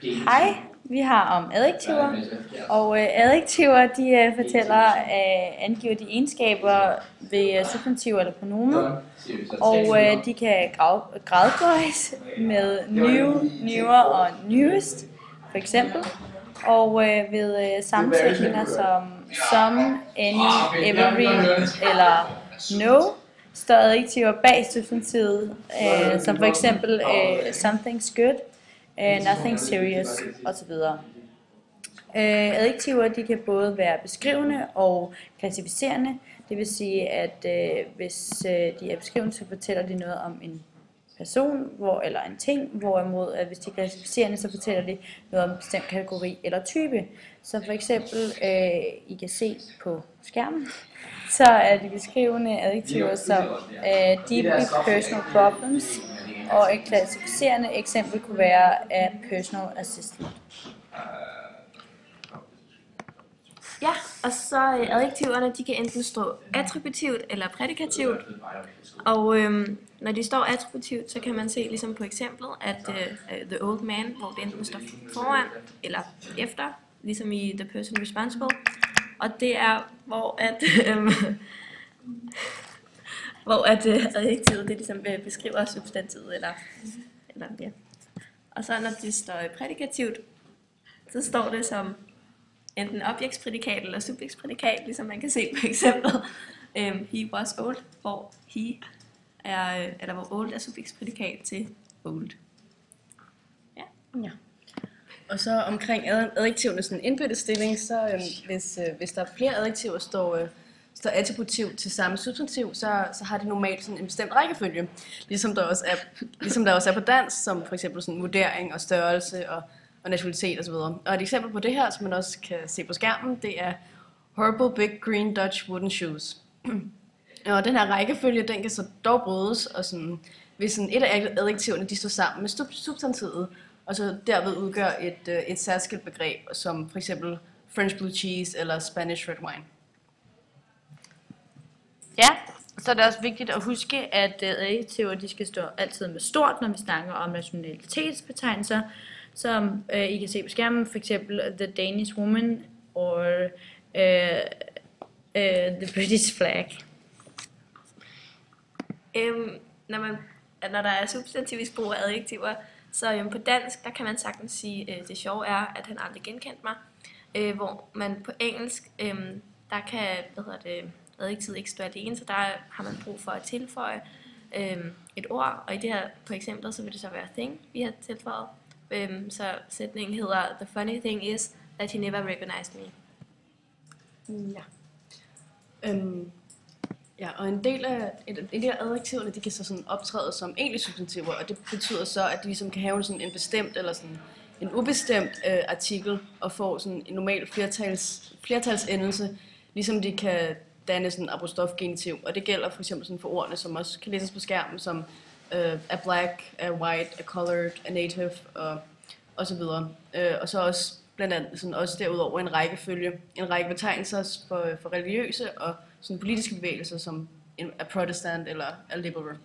Hej, vi har om adjektiver, og adjektiver de angiver de egenskaber ved substantiver eller pronomen, og de kan gradbøjes med new, newer og newest, for eksempel, og ved sammensætninger som some, any, every eller no, står adjektiver bag substantivet, som for eksempel something's good, nothing serious osv. Adjektiver de kan både være beskrivende og klassificerende. Det vil sige, at hvis de er beskrivende, så fortæller de noget om en person eller en ting, hvorimod at hvis de er klassificerende, så fortæller de noget om en bestemt kategori eller type. Så for eksempel, I kan se på skærmen, så er de beskrivende adjektiver som deeply personal problems, og et klassificerende eksempel kunne være a personal assistant. Ja, og så adjektiverne, de kan enten stå attributivt eller prædikativt. Og når de står attributivt, så kan man se ligesom på eksemplet, at the old man, hvor det enten står foran eller efter, ligesom i the person responsible. Og det er, hvor adjektivet det ligesom beskriver substantivet eller ja. Og så når det står prædikativt, så står det som enten objeksprædikat eller subjektsprædikat, ligesom man kan se på eksemplet he was old, hvor hvor old er subjektsprædikat til old. Ja. Og så omkring adjektiverne sådan indbyrdes stilling, så hvis der er flere adjektiver står attributivt til samme substantiv, så har de normalt sådan en bestemt rækkefølge, ligesom der også er på dansk, som for eksempel sådan vurdering og størrelse og nationalitet osv. Og et eksempel på det her, som man også kan se på skærmen, det er horrible big green Dutch wooden shoes. Og den her rækkefølge, den kan så dog brydes, og sådan, hvis sådan et af adjektiverne de står sammen med substantivet, og så derved udgør et særskilt begreb, som for eksempel French blue cheese eller Spanish red wine. Ja, så er det også vigtigt at huske, at adjektiver de skal stå altid med stort, når vi snakker om nationalitetsbetegnelser, som I kan se på skærmen, for eksempel the Danish woman or the British flag. Når der er substantivisk brug af adjektiver, så på dansk, der kan man sagtens sige, det sjove er, at han aldrig genkendte mig. Hvor man på engelsk, der kan adjektivet ikke stå alene, så der har man brug for at tilføje et ord. Og i det her på eksemplet, så vil det så være thing, vi har tilføjet. Så sætningen hedder, the funny thing is that he never recognized me. Ja. Ja, og en del af adjektiverne, de kan så sådan optræde som egentlige substantiver, og det betyder så, at de ligesom kan have sådan en bestemt eller sådan en ubestemt artikel og få sådan en normal flertalsendelse, ligesom de kan danne sådan apostrofgenitiv, og det gælder for eksempel sådan for ordene, som også kan læses på skærmen, som a black, a white, a colored, a native og så videre. Og så også blandt andet sådan også derudover en række betegnelser for religiøse og sådan politiske bevægelser som a protestant eller a liberal.